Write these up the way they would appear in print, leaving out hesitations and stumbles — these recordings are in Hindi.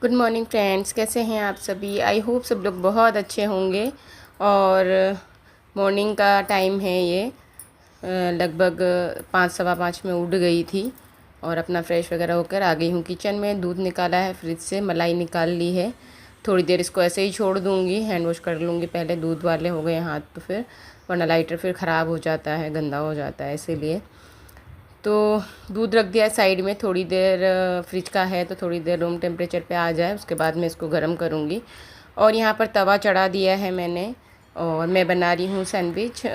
गुड मॉर्निंग फ्रेंड्स, कैसे हैं आप सभी। आई होप सब लोग बहुत अच्छे होंगे। और मॉर्निंग का टाइम है ये। लगभग 5 सवा 5 में उठ गई थी और अपना फ्रेश वगैरह होकर आ गई हूँ किचन में। दूध निकाला है फ्रिज से, मलाई निकाल ली है। थोड़ी देर इसको ऐसे ही छोड़ दूँगी, हैंड वॉश कर लूँगी पहले। दूध वाले हो गए हाथ तो फिर, वरना लाइटर फिर ख़राब हो जाता है, गंदा हो जाता है, इसीलिए। तो दूध रख दिया है साइड में। थोड़ी देर फ्रिज का है तो थोड़ी देर रूम टेम्परेचर पे आ जाए, उसके बाद मैं इसको गर्म करूँगी। और यहाँ पर तवा चढ़ा दिया है मैंने, और मैं बना रही हूँ सैंडविच।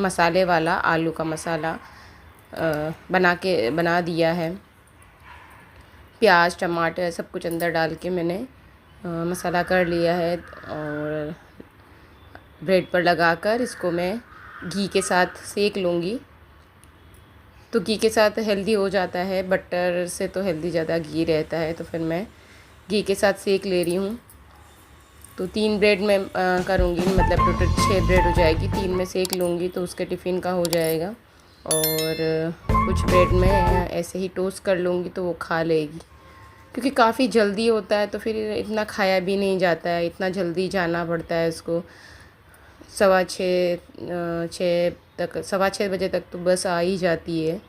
मसाले वाला आलू का मसाला बना दिया है। प्याज टमाटर सब कुछ अंदर डाल के मैंने मसाला कर लिया है। और ब्रेड पर लगाकर इसको मैं घी के साथ सेक लूँगी। तो घी के साथ हेल्दी हो जाता है, बटर से तो हेल्दी ज़्यादा घी रहता है, तो फिर मैं घी के साथ सेक ले रही हूँ। तो 3 ब्रेड में करूँगी, मतलब टोटल 6 ब्रेड हो जाएगी। 3 में सेक लूँगी तो उसके टिफ़िन का हो जाएगा। और कुछ ब्रेड में ऐसे ही टोस्ट कर लूँगी तो वो खा लेगी, क्योंकि काफ़ी जल्दी होता है तो फिर इतना खाया भी नहीं जाता है। इतना जल्दी जाना पड़ता है उसको। 6:15 बजे तक तो बस आ ही जाती है।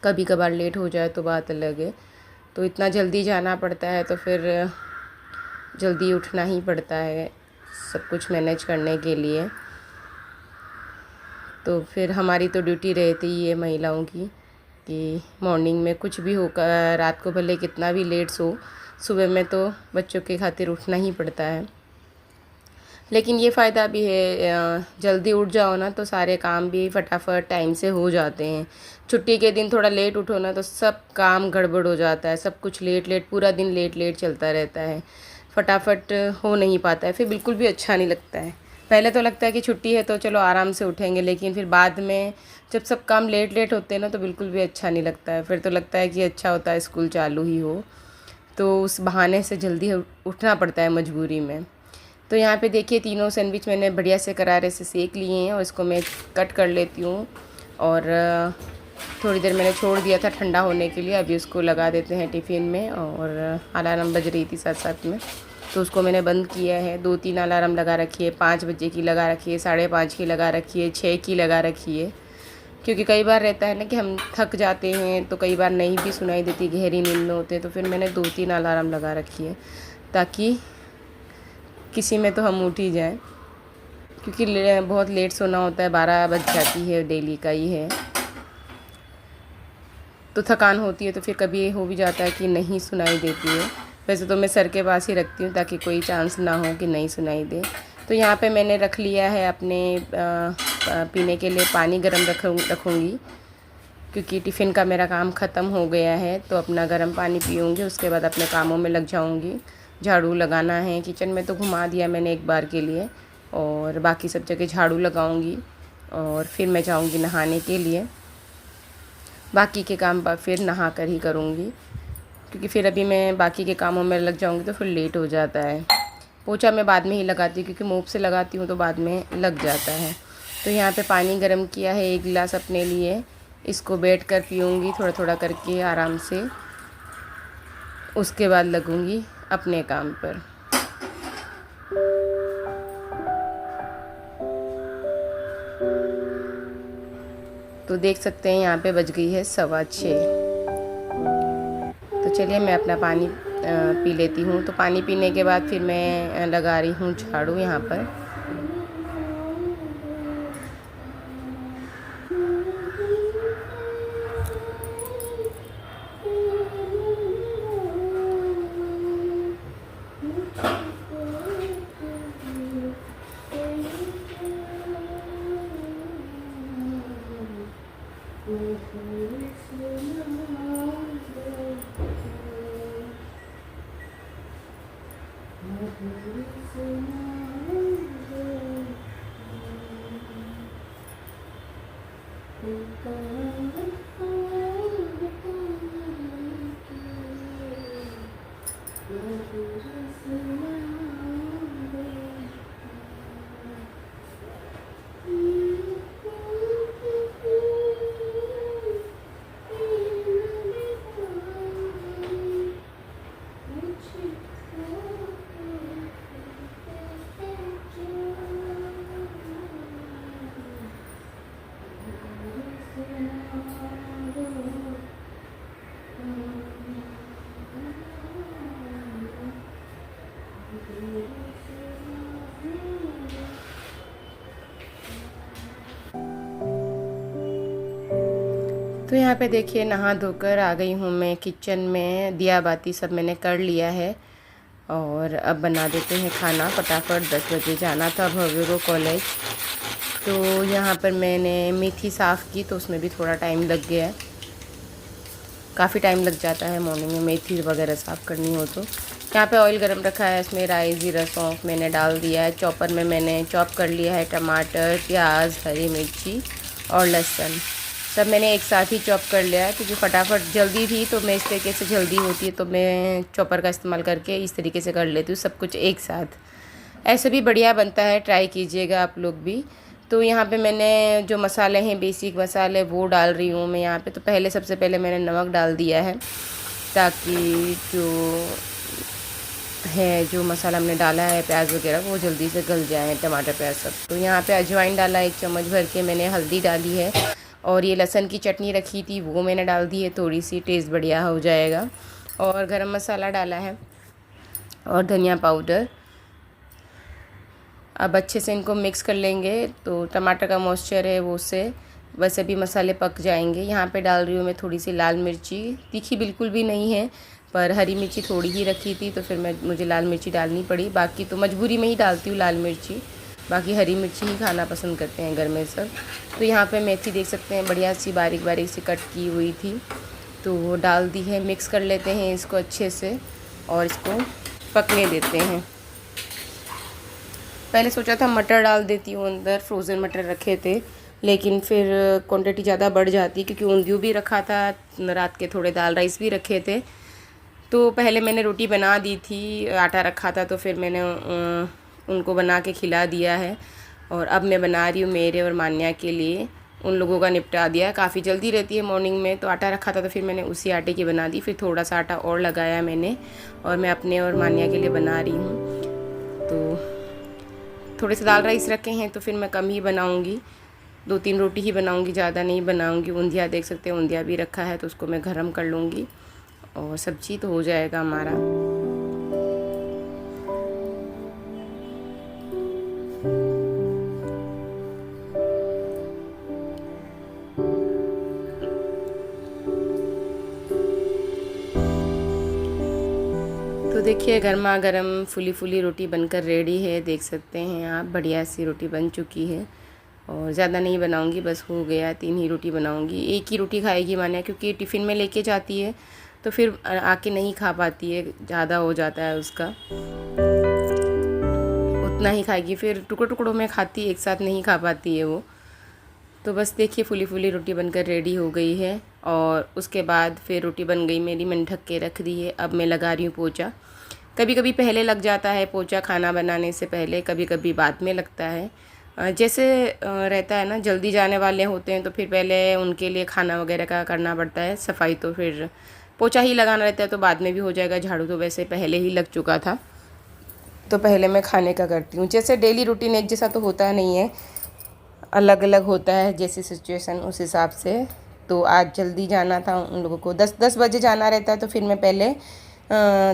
कभी कभार लेट हो जाए तो बात अलग है। तो इतना जल्दी जाना पड़ता है तो फिर जल्दी उठना ही पड़ता है सब कुछ मैनेज करने के लिए। तो फिर हमारी तो ड्यूटी रहती ही है महिलाओं की, कि मॉर्निंग में कुछ भी होकर, रात को भले कितना भी लेट सो, सुबह में तो बच्चों के खातिर उठना ही पड़ता है। लेकिन ये फ़ायदा भी है, जल्दी उठ जाओ ना तो सारे काम भी फटाफट टाइम से हो जाते हैं। छुट्टी के दिन थोड़ा लेट उठो ना तो सब काम गड़बड़ हो जाता है, सब कुछ लेट लेट, पूरा दिन लेट लेट चलता रहता है, फटाफट हो नहीं पाता है, फिर बिल्कुल भी अच्छा नहीं लगता है। पहले तो लगता है कि छुट्टी है तो चलो आराम से उठेंगे, लेकिन फिर बाद में जब सब काम लेट लेट होते हैं ना तो बिल्कुल भी अच्छा नहीं लगता है। फिर तो लगता है कि अच्छा होता है स्कूल चालू ही हो, तो उस बहाने से जल्दी उठना पड़ता है मजबूरी में। तो यहाँ पे देखिए तीनों सैंडविच मैंने बढ़िया से करारे से सेक लिए हैं और इसको मैं कट कर लेती हूँ। और थोड़ी देर मैंने छोड़ दिया था ठंडा होने के लिए। अभी उसको लगा देते हैं टिफ़िन में। और अलार्म बज रही थी साथ साथ में, तो उसको मैंने बंद किया है। 2-3 अलार्म लगा रखी है, 5 बजे की लगा रखी है, 5:30 की लगा रखी है, 6 की लगा रखी है। क्योंकि कई बार रहता है ना कि हम थक जाते हैं तो कई बार नहीं भी सुनाई देती, गहरी नींद में होते हैं, तो फिर मैंने 2-3 अलार्म लगा रखी है ताकि किसी में तो हम उठ ही जाएं। क्योंकि बहुत लेट सोना होता है, 12 बज जाती है, डेली का ही है। तो थकान होती है तो फिर कभी ये हो भी जाता है कि नहीं सुनाई देती है। वैसे तो मैं सर के पास ही रखती हूँ ताकि कोई चांस ना हो कि नहीं सुनाई दे। तो यहाँ पे मैंने रख लिया है अपने पीने के लिए पानी गर्म रखूँगी, क्योंकि टिफ़िन का मेरा काम ख़त्म हो गया है। तो अपना गर्म पानी पीऊँगी, उसके बाद अपने कामों में लग जाऊँगी। झाड़ू लगाना है, किचन में तो घुमा दिया मैंने एक बार के लिए, और बाकी सब जगह झाड़ू लगाऊँगी। और फिर मैं जाऊँगी नहाने के लिए। बाकी के काम फिर नहा कर ही करूँगी, क्योंकि फिर अभी मैं बाकी के कामों में लग जाऊँगी तो फिर लेट हो जाता है। पोछा मैं बाद में ही लगाती हूँ, क्योंकि मोप से लगाती हूँ तो बाद में लग जाता है। तो यहाँ पे पानी गर्म किया है 1 गिलास अपने लिए। इसको बैठ कर पीऊँगी थोड़ा थोड़ा करके आराम से। उसके बाद लगूँगी अपने काम पर। तो देख सकते हैं यहाँ पे बज गई है 6:15। तो चलिए मैं अपना पानी पी लेती हूँ। तो पानी पीने के बाद फिर मैं लगा रही हूँ झाड़ू यहाँ पर। तो यहाँ पे देखिए नहा धोकर आ गई हूँ मैं किचन में, दिया बाती सब मैंने कर लिया है और अब बना देते हैं खाना फटाफट। 10 बजे जाना था भव्य को कॉलेज। तो यहाँ पर मैंने मेथी साफ़ की तो उसमें भी थोड़ा टाइम लग गया है, काफ़ी टाइम लग जाता है मॉर्निंग में मेथी वगैरह साफ़ करनी हो। तो यहाँ पे ऑयल गरम रखा है, इसमें राई ज़ीरा सौंफ मैंने डाल दिया है। चॉपर में मैंने चॉप कर लिया है टमाटर, प्याज, हरी मिर्ची और लहसुन, सब मैंने एक साथ ही चॉप कर लिया है क्योंकि फटाफट जल्दी थी। तो मैं इस तरीके से जल्दी होती है तो मैं चॉपर का इस्तेमाल करके इस तरीके से कर लेती हूँ सब कुछ एक साथ। ऐसे भी बढ़िया बनता है, ट्राई कीजिएगा आप लोग भी। तो यहाँ पे मैंने जो मसाले हैं बेसिक मसाले वो डाल रही हूँ मैं यहाँ पे। तो पहले सबसे पहले मैंने नमक डाल दिया है ताकि जो मसाला हमने डाला है प्याज वगैरह वो जल्दी से गल जाए, टमाटर प्याज सब। तो यहाँ पे अजवाइन डाला 1 चम्मच भर के मैंने, हल्दी डाली है और ये लहसुन की चटनी रखी थी वो मैंने डाल दी है, थोड़ी सी टेस्ट बढ़िया हो जाएगा। और गरम मसाला डाला है और धनिया पाउडर। अब अच्छे से इनको मिक्स कर लेंगे तो टमाटर का मॉइस्चर है वो उससे वैसे भी मसाले पक जाएंगे। यहाँ पे डाल रही हूँ मैं थोड़ी सी लाल मिर्ची, तीखी बिल्कुल भी नहीं है पर हरी मिर्ची थोड़ी ही रखी थी तो फिर मुझे लाल मिर्ची डालनी पड़ी। बाकी तो मजबूरी में ही डालती हूँ लाल मिर्ची, बाकी हरी मिर्ची ही खाना पसंद करते हैं घर में सब। तो यहाँ पे मेथी देख सकते हैं बढ़िया सी बारीक बारीक सी कट की हुई थी तो वो डाल दी है। मिक्स कर लेते हैं इसको अच्छे से और इसको पकने देते हैं। पहले सोचा था मटर डाल देती हूँ अंदर, फ्रोज़न मटर रखे थे, लेकिन फिर क्वांटिटी ज़्यादा बढ़ जाती क्योंकि ऊंधियू भी रखा था, रात के थोड़े दाल राइस भी रखे थे। तो पहले मैंने रोटी बना दी थी, आटा रखा था तो फिर मैंने उनको बना के खिला दिया है और अब मैं बना रही हूँ मेरे और मान्या के लिए। उन लोगों का निपटा दिया, काफ़ी जल्दी रहती है मॉर्निंग में। तो आटा रखा था तो फिर मैंने उसी आटे की बना दी, फिर थोड़ा सा आटा और लगाया मैंने और मैं अपने और मान्या के लिए बना रही हूँ। तो थोड़े से दाल राइस रखे हैं तो फिर मैं कम ही बनाऊँगी, 2-3 रोटी ही बनाऊँगी, ज़्यादा नहीं बनाऊँगी। ऊंधिया देख सकते हैं, ऊंधिया भी रखा है तो उसको मैं गरम कर लूँगी और सब्जी तो हो जाएगा हमारा। तो देखिए गर्मा गर्म फुली फुली रोटी बनकर रेडी है, देख सकते हैं आप, बढ़िया सी रोटी बन चुकी है। और ज़्यादा नहीं बनाऊंगी, बस हो गया, 3 ही रोटी बनाऊंगी। एक ही रोटी खाएगी मान्या क्योंकि टिफ़िन में लेके जाती है तो फिर आके नहीं खा पाती है, ज़्यादा हो जाता है उसका, उतना ही खाएगी, फिर टुकड़ों टुकड़ों में खाती है, एक साथ नहीं खा पाती है वो। तो बस देखिए फुली फुली रोटी बनकर रेडी हो गई है और उसके बाद फिर रोटी बन गई मेरी, मैंने ढक के रख दी है। अब मैं लगा रही हूँ पोंछा। कभी कभी पहले लग जाता है पोंछा खाना बनाने से पहले, कभी कभी बाद में लगता है। जैसे रहता है ना, जल्दी जाने वाले होते हैं तो फिर पहले उनके लिए खाना वगैरह का करना पड़ता है, सफाई तो फिर पोंछा ही लगाना रहता है तो बाद में भी हो जाएगा। झाड़ू तो वैसे पहले ही लग चुका था तो पहले मैं खाने का करती हूँ। जैसे डेली रूटीन एक जैसा तो होता नहीं है, अलग अलग होता है जैसी सिचुएशन उस हिसाब से। तो आज जल्दी जाना था उन लोगों को, 10 बजे जाना रहता है तो फिर मैं पहले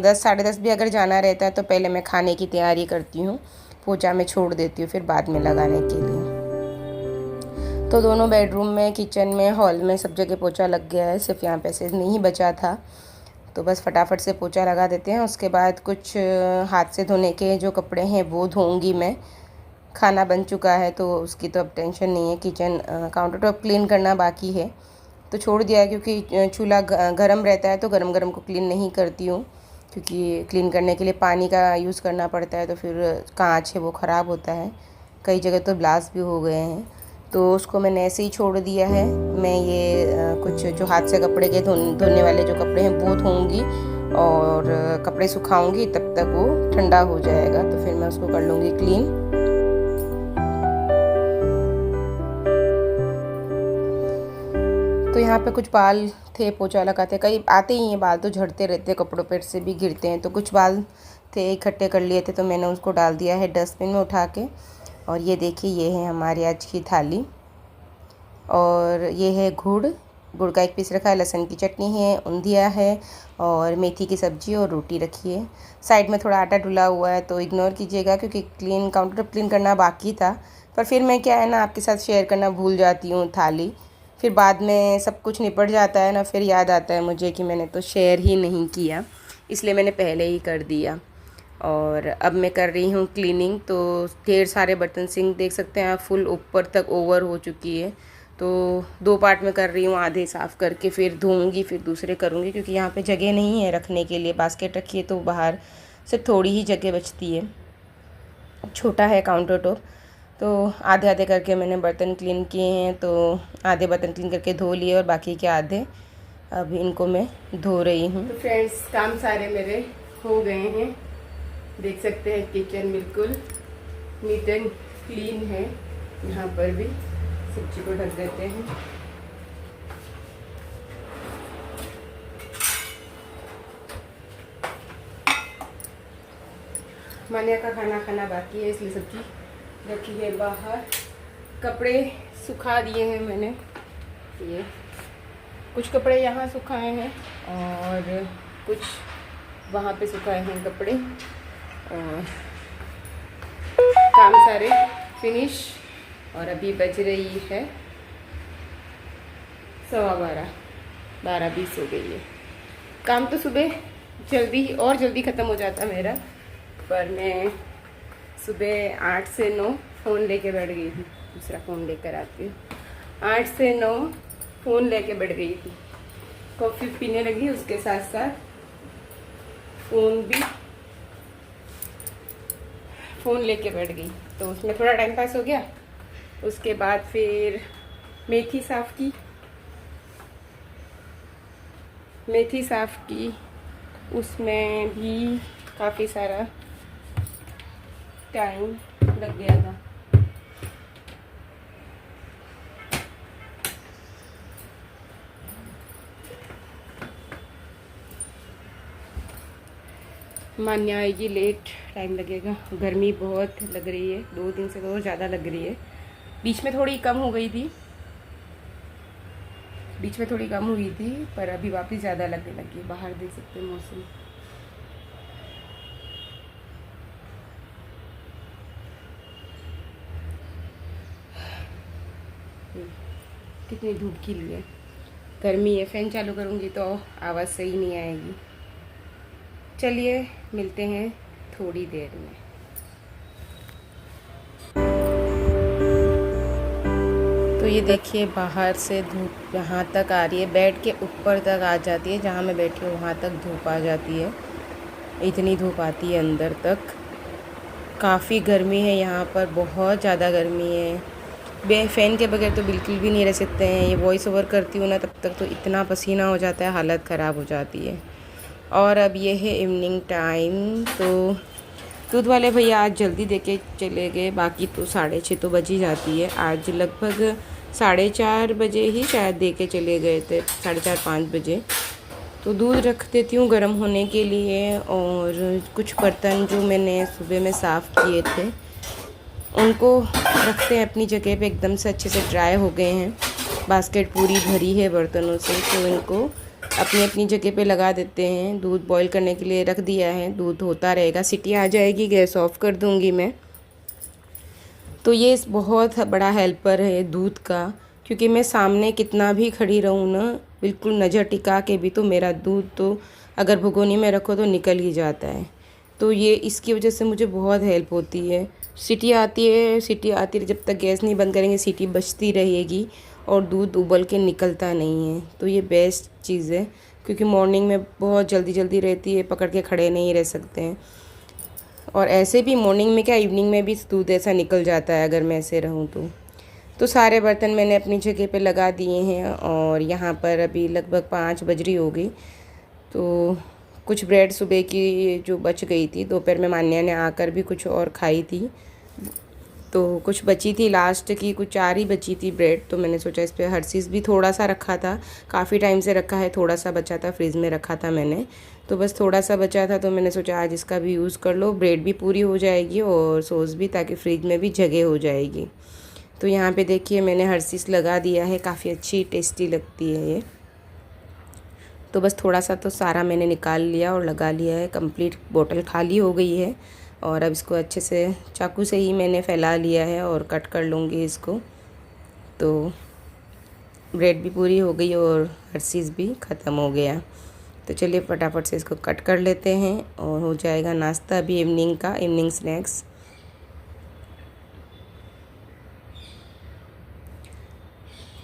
10 साढ़े 10 भी अगर जाना रहता है तो पहले मैं खाने की तैयारी करती हूँ, पोंछा में छोड़ देती हूँ फिर बाद में लगाने के लिए। तो दोनों बेडरूम में, किचन में, हॉल में सब जगह पोंछा लग गया है, सिर्फ यहाँ पे से नहीं बचा था। तो बस फटाफट से पोंछा लगा देते हैं। उसके बाद कुछ हाथ से धोने के जो कपड़े हैं वो धोऊंगी मैं। खाना बन चुका है तो उसकी तो अब टेंशन नहीं है। किचन काउंटर टॉप क्लीन करना बाकी है तो छोड़ दिया है क्योंकि चूल्हा गर्म रहता है तो गरम गरम को क्लीन नहीं करती हूँ क्योंकि क्लीन करने के लिए पानी का यूज़ करना पड़ता है तो फिर कांच है वो ख़राब होता है, कई जगह तो ब्लास्ट भी हो गए हैं। तो उसको मैंने ऐसे ही छोड़ दिया है। मैं ये कुछ जो हाथ से कपड़े के धोने वाले जो कपड़े हैं वो धोऊंगी और कपड़े सुखाऊंगी, तब तक वो ठंडा हो जाएगा तो फिर मैं उसको कर लूँगी क्लीन। तो यहाँ पे कुछ बाल थे पोंछा लगाते, कई आते ही हैं बाल तो झड़ते रहते, कपड़ों पर से भी गिरते हैं, तो कुछ बाल थे इकट्ठे कर लिए थे तो मैंने उसको डाल दिया है डस्टबिन में उठा के। और ये देखिए ये है हमारी आज की थाली, और ये है गुड़, गुड़ का एक पीस रखा है, लहसुन की चटनी है, उंधिया है और मेथी की सब्ज़ी और रोटी रखी है। साइड में थोड़ा आटा डुला हुआ है तो इग्नोर कीजिएगा, क्योंकि काउंटर टॉप क्लीन करना बाकी था, पर फिर मैं क्या है ना आपके साथ शेयर करना भूल जाती हूँ थाली। फिर बाद में सब कुछ निपट जाता है ना, फिर याद आता है मुझे कि मैंने तो शेयर ही नहीं किया, इसलिए मैंने पहले ही कर दिया। और अब मैं कर रही हूँ क्लीनिंग। तो ढेर सारे बर्तन, सिंक देख सकते हैं आप फुल ऊपर तक ओवर हो चुकी है। तो 2 पार्ट में कर रही हूँ, आधे साफ़ करके फिर धोऊंगी, फिर दूसरे करूँगी, क्योंकि यहाँ पे जगह नहीं है रखने के लिए। बास्केट रखी है तो बाहर सिर्फ थोड़ी ही जगह बचती है, छोटा है काउंटर टॉप। तो आधे आधे करके मैंने बर्तन क्लीन किए हैं। तो आधे बर्तन क्लीन करके धो लिए और बाकी के आधे अभी इनको मैं धो रही हूँ। तो फ्रेंड्स, काम सारे मेरे हो गए हैं, देख सकते हैं किचन बिल्कुल नीट एंड क्लीन है। यहाँ पर भी सब्जी को ढक देते हैं। मान्या का खाना खाना बाकी है, इसलिए सब्जी रखी है बाहर। कपड़े सुखा दिए हैं मैंने, ये कुछ कपड़े यहाँ सुखाए हैं और कुछ वहाँ पे सुखाए हैं कपड़े। और काम सारे फिनिश। और अभी बज रही है 12:15, 12:20 हो गई है। काम तो सुबह जल्दी और जल्दी ख़त्म हो जाता मेरा, पर मैं सुबह 8 से 9 फ़ोन लेके बैठ गई थी। दूसरा फ़ोन लेकर आती हूँ। 8 से 9 फ़ोन लेके बैठ गई थी, कॉफ़ी पीने लगी, उसके साथ साथ फ़ोन लेके बैठ गई। तो उसमें थोड़ा टाइम पास हो गया। उसके बाद फिर मेथी साफ़ की, उसमें भी काफ़ी सारा टाइम लग गया था। मान्या आएगी लेट, टाइम लगेगा। गर्मी बहुत लग रही है, 2 दिन से बहुत ज़्यादा लग रही है। बीच में थोड़ी कम हुई थी, पर अभी वापस ज़्यादा लगने लगी है। बाहर देख सकते हैं मौसम। कितनी धूप खिली है, गर्मी है। फ़ैन चालू करूँगी तो आवाज़ सही नहीं आएगी। चलिए मिलते हैं थोड़ी देर में। तो ये देखिए बाहर से धूप यहाँ तक आ रही है, बेड के ऊपर तक आ जाती है। जहाँ मैं बैठी हूँ वहाँ तक धूप आ जाती है, इतनी धूप आती है अंदर तक। काफ़ी गर्मी है यहाँ पर, बहुत ज़्यादा गर्मी है। फ़ैन के बगैर तो बिल्कुल भी नहीं रह सकते हैं। ये वॉइस ओवर करती हूँ ना, तब तक तो इतना पसीना हो जाता है, हालत ख़राब हो जाती है। और अब ये है इवनिंग टाइम। तो दूध वाले भैया आज जल्दी दे के चले गए, बाकी तो 6:30 तो बज ही जाती है। आज लगभग 4:30 बजे ही शायद दे के चले गए थे, 4:30-5 बजे। तो दूध रख देती हूँ गर्म होने के लिए। और कुछ बर्तन जो मैंने सुबह में साफ़ किए थे उनको रखते हैं अपनी जगह पे, एकदम से अच्छे से ड्राई हो गए हैं। बास्केट पूरी भरी है बर्तनों से, तो इनको अपनी अपनी जगह पे लगा देते हैं। दूध बॉईल करने के लिए रख दिया है, दूध होता रहेगा। सीटी आ जाएगी, गैस ऑफ कर दूँगी मैं। तो ये बहुत बड़ा हेल्पर है दूध का, क्योंकि मैं सामने कितना भी खड़ी रहूँ ना, बिल्कुल नज़र टिका के भी, तो मेरा दूध तो अगर भगोनी में रखो तो निकल ही जाता है। तो ये इसकी वजह से मुझे बहुत हेल्प होती है। सीटी आती है, जब तक गैस नहीं बंद करेंगे सीटी बजती रहेगी और दूध उबल के निकलता नहीं है। तो ये बेस्ट चीज़ है, क्योंकि मॉर्निंग में बहुत जल्दी रहती है, पकड़ के खड़े नहीं रह सकते हैं। और ऐसे भी मॉर्निंग में क्या, इवनिंग में भी दूध ऐसा निकल जाता है अगर मैं ऐसे रहूँ तो। तो सारे बर्तन मैंने अपनी जगह पे लगा दिए हैं। और यहाँ पर अभी लगभग 5 बज रही होगी। तो कुछ ब्रेड सुबह की जो बच गई थी, दोपहर में मान्या ने आकर भी कुछ और खाई थी, तो कुछ बची थी लास्ट की, कुछ 4 ही बची थी ब्रेड। तो मैंने सोचा इस पर हर्शीज़ भी थोड़ा सा रखा था, काफ़ी टाइम से रखा है, थोड़ा सा बचा था, फ्रिज में रखा था मैंने, तो बस थोड़ा सा बचा था। तो मैंने सोचा आज इसका भी यूज़ कर लो, ब्रेड भी पूरी हो जाएगी और सॉस भी, ताकि फ्रिज में भी जगह हो जाएगी। तो यहाँ पे देखिए मैंने हर्शीज़ लगा दिया है, काफ़ी अच्छी टेस्टी लगती है ये। तो बस थोड़ा सा तो सारा मैंने निकाल लिया और लगा लिया है, कंप्लीट बोतल खाली हो गई है। और अब इसको अच्छे से चाकू से ही मैंने फैला लिया है और कट कर लूँगी इसको। तो ब्रेड भी पूरी हो गई और हर्शीज़ भी ख़त्म हो गया। तो चलिए फटाफट से इसको कट कर लेते हैं और हो जाएगा नाश्ता अभी इवनिंग का, इवनिंग स्नैक्स।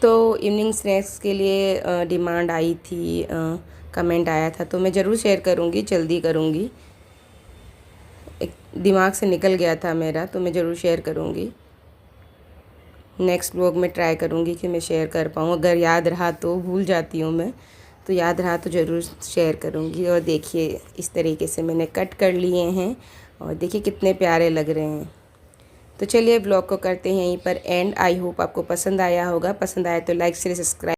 तो इवनिंग स्नैक्स के लिए डिमांड आई थी, कमेंट आया था, तो मैं ज़रूर शेयर करूँगी, जल्दी करूँगी। एक दिमाग से निकल गया था मेरा, तो मैं ज़रूर शेयर करूँगी। नेक्स्ट व्लॉग में ट्राई करूँगी कि मैं शेयर कर पाऊँ, अगर याद रहा तो, भूल जाती हूँ मैं, तो याद रहा तो ज़रूर शेयर करूँगी। और देखिए इस तरीके से मैंने कट कर लिए हैं और देखिए कितने प्यारे लग रहे हैं। तो चलिए ब्लॉग को करते हैं यहीं पर एंड। आई होप आपको पसंद आया होगा, पसंद आया तो लाइक शेयर सब्सक्राइब